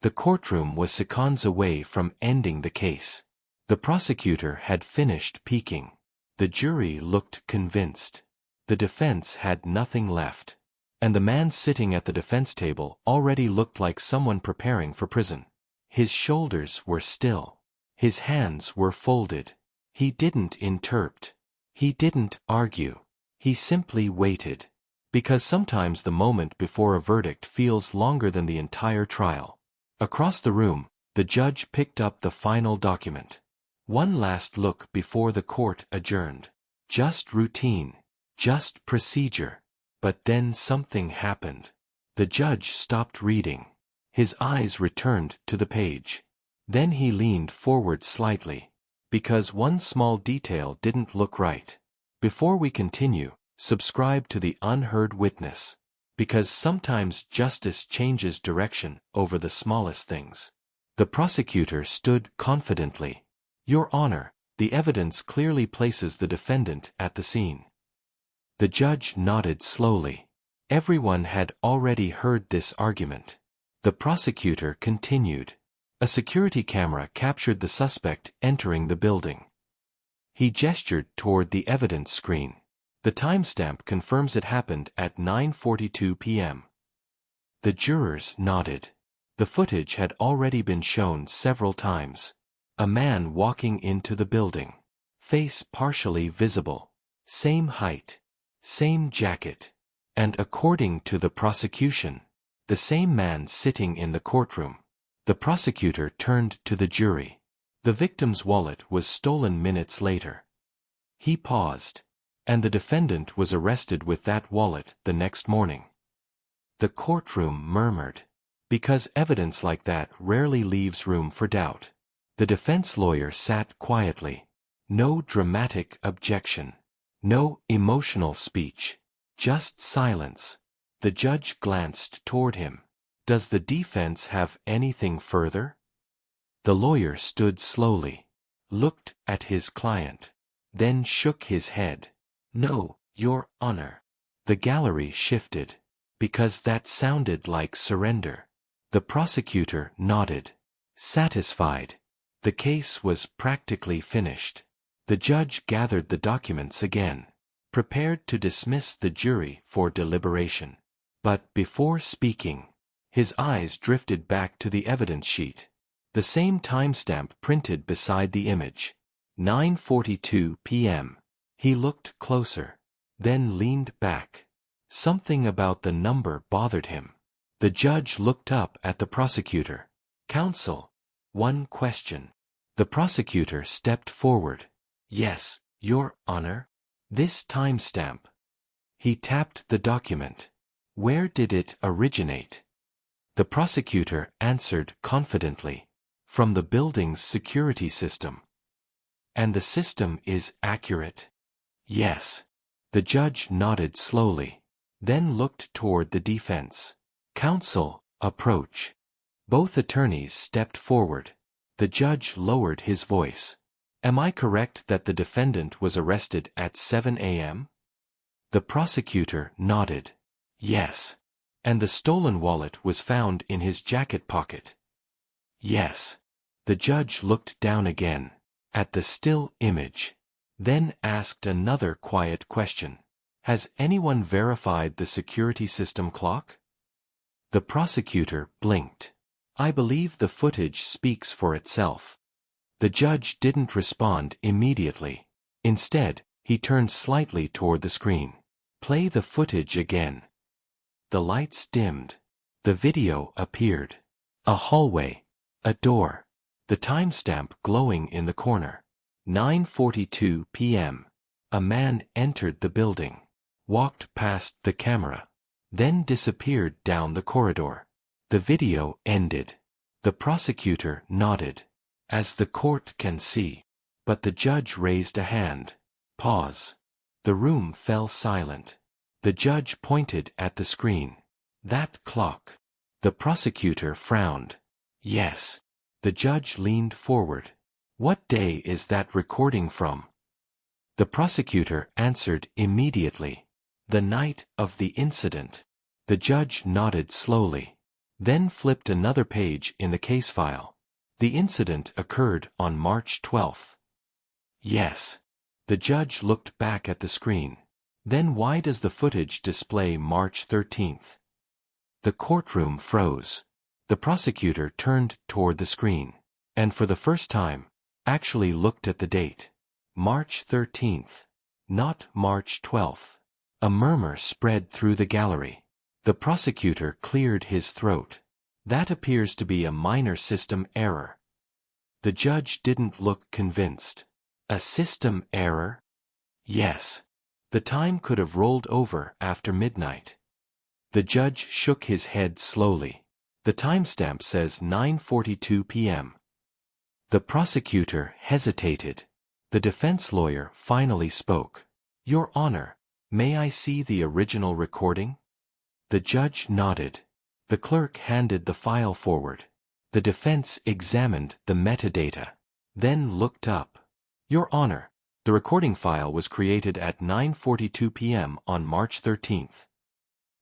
The courtroom was seconds away from ending the case. The prosecutor had finished peeking. The jury looked convinced. The defense had nothing left. And the man sitting at the defense table already looked like someone preparing for prison. His shoulders were still. His hands were folded. He didn't interrupt. He didn't argue. He simply waited. Because sometimes the moment before a verdict feels longer than the entire trial. Across the room, the judge picked up the final document. One last look before the court adjourned. Just routine. Just procedure. But then something happened. The judge stopped reading. His eyes returned to the page. Then he leaned forward slightly. Because one small detail didn't look right. Before we continue, subscribe to the Unheard Witness. Because sometimes justice changes direction over the smallest things. The prosecutor stood confidently. Your Honor, the evidence clearly places the defendant at the scene. The judge nodded slowly. Everyone had already heard this argument. The prosecutor continued. A security camera captured the suspect entering the building. He gestured toward the evidence screen. The timestamp confirms it happened at 9:42 p.m. The jurors nodded. The footage had already been shown several times. A man walking into the building. Face partially visible. Same height. Same jacket. And according to the prosecution, the same man sitting in the courtroom. The prosecutor turned to the jury. The victim's wallet was stolen minutes later. He paused. And the defendant was arrested with that wallet the next morning. The courtroom murmured. Because evidence like that rarely leaves room for doubt. The defense lawyer sat quietly. No dramatic objection. No emotional speech. Just silence. The judge glanced toward him. Does the defense have anything further? The lawyer stood slowly. Looked at his client. Then shook his head. No, Your Honor. The gallery shifted. Because that sounded like surrender. The prosecutor nodded. Satisfied. The case was practically finished. The judge gathered the documents again. Prepared to dismiss the jury for deliberation. But before speaking, his eyes drifted back to the evidence sheet. The same timestamp printed beside the image. 9:42 p.m. He looked closer. Then leaned back. Something about the number bothered him. The judge looked up at the prosecutor. Counsel, one question. The prosecutor stepped forward. Yes, Your Honor. This timestamp. He tapped the document. Where did it originate? The prosecutor answered confidently. From the building's security system. And the system is accurate? Yes. The judge nodded slowly. Then looked toward the defense. Counsel, approach. Both attorneys stepped forward. The judge lowered his voice. Am I correct that the defendant was arrested at 7 a.m.? The prosecutor nodded. Yes. And the stolen wallet was found in his jacket pocket. Yes. The judge looked down again. At the still image. Then asked another quiet question. Has anyone verified the security system clock? The prosecutor blinked. I believe the footage speaks for itself. The judge didn't respond immediately. Instead, he turned slightly toward the screen. Play the footage again. The lights dimmed. The video appeared. A hallway. A door. The timestamp glowing in the corner. 9:42 p.m. A man entered the building. Walked past the camera. Then disappeared down the corridor. The video ended. The prosecutor nodded. As the court can see. But the judge raised a hand. Pause. The room fell silent. The judge pointed at the screen. That clock. The prosecutor frowned. Yes. The judge leaned forward. What day is that recording from? The prosecutor answered immediately. The night of the incident. The judge nodded slowly. then flipped another page in the case file. The incident occurred on March 12th. Yes. The judge looked back at the screen. Then why does the footage display March 13th? The courtroom froze. The prosecutor turned toward the screen, and for the first time, actually looked at the date. March 13th. Not March 12th. A murmur spread through the gallery. The prosecutor cleared his throat. That appears to be a minor system error. The judge didn't look convinced. A system error? Yes. The time could have rolled over after midnight. The judge shook his head slowly. The timestamp says 9:42 p.m. The prosecutor hesitated. The defense lawyer finally spoke. Your Honor, may I see the original recording? The judge nodded. The clerk handed the file forward. The defense examined the metadata, then looked up. Your Honor, the recording file was created at 9:42 p.m. on March 13th.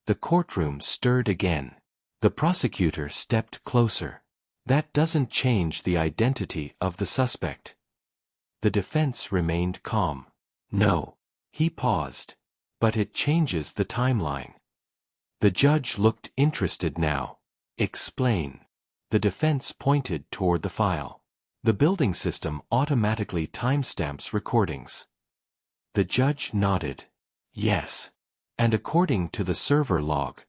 The courtroom stirred again. The prosecutor stepped closer. That doesn't change the identity of the suspect. The defense remained calm. No. He paused. But it changes the timeline. The judge looked interested now. Explain. The defense pointed toward the file. The building system automatically timestamps recordings. The judge nodded. Yes. And according to the server log.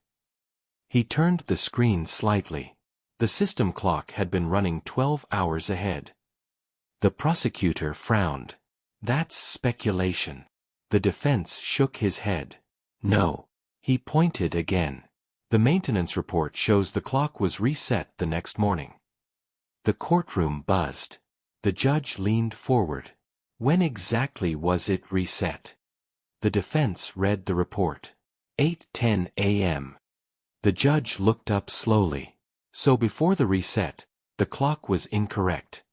He turned the screen slightly. The system clock had been running 12 hours ahead. The prosecutor frowned. That's speculation. The defense shook his head. No. He pointed again. The maintenance report shows the clock was reset the next morning. The courtroom buzzed. The judge leaned forward. When exactly was it reset? The defense read the report. 8:10 a.m. The judge looked up slowly. So before the reset, the clock was incorrect.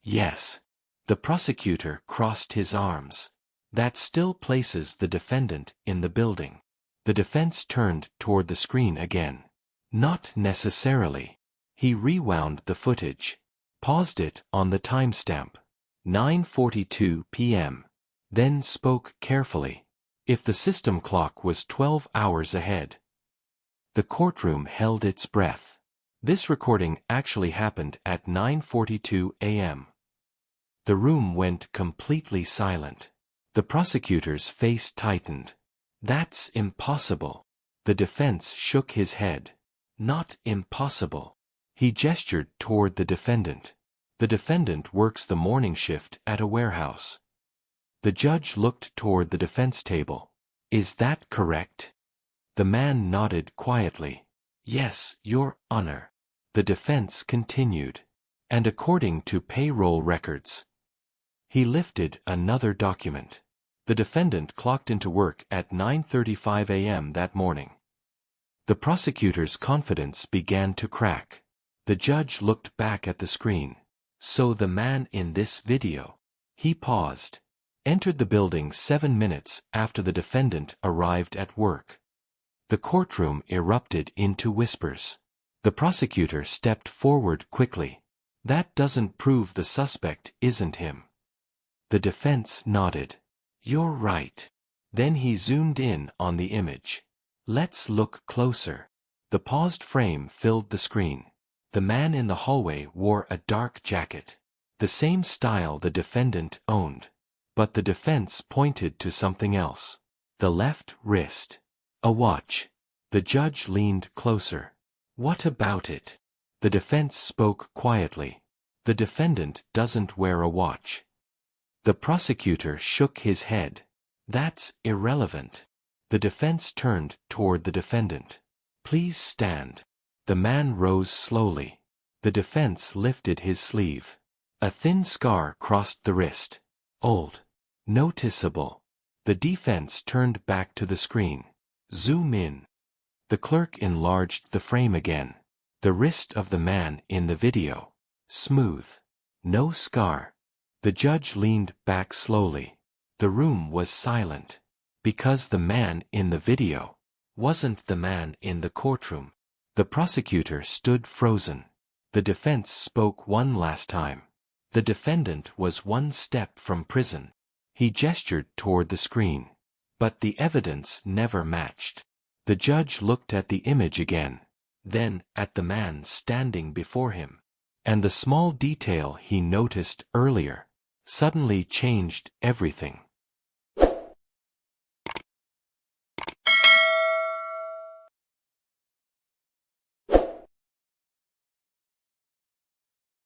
Yes. The prosecutor crossed his arms. That still places the defendant in the building. The defense turned toward the screen again. Not necessarily. He rewound the footage. Paused it on the timestamp. 9:42 p.m. Then spoke carefully. If the system clock was 12 hours ahead. The courtroom held its breath. This recording actually happened at 9:42 a.m. The room went completely silent. The prosecutor's face tightened. That's impossible. The defense shook his head. Not impossible. He gestured toward the defendant. The defendant works the morning shift at a warehouse. The judge looked toward the defense table. Is that correct? The man nodded quietly. Yes, Your Honor. The defense continued. And according to payroll records. He lifted another document. The defendant clocked into work at 9:35 a.m. that morning. The prosecutor's confidence began to crack. The judge looked back at the screen. So the man in this video. He paused. Entered the building 7 minutes after the defendant arrived at work. The courtroom erupted into whispers. The prosecutor stepped forward quickly. That doesn't prove the suspect isn't him. The defense nodded. You're right. Then he zoomed in on the image. Let's look closer. The paused frame filled the screen. The man in the hallway wore a dark jacket. The same style the defendant owned. But the defense pointed to something else. The left wrist. A watch. The judge leaned closer. What about it? The defense spoke quietly. The defendant doesn't wear a watch. The prosecutor shook his head. That's irrelevant. The defense turned toward the defendant. Please stand. The man rose slowly. The defense lifted his sleeve. A thin scar crossed the wrist. Old. Noticeable. The defense turned back to the screen. Zoom in. The clerk enlarged the frame again. The wrist of the man in the video. Smooth. No scar. The judge leaned back slowly. The room was silent. Because the man in the video wasn't the man in the courtroom. The prosecutor stood frozen. The defense spoke one last time. The defendant was one step from prison. He gestured toward the screen. But the evidence never matched. The judge looked at the image again, then at the man standing before him. And the small detail he noticed earlier suddenly changed everything.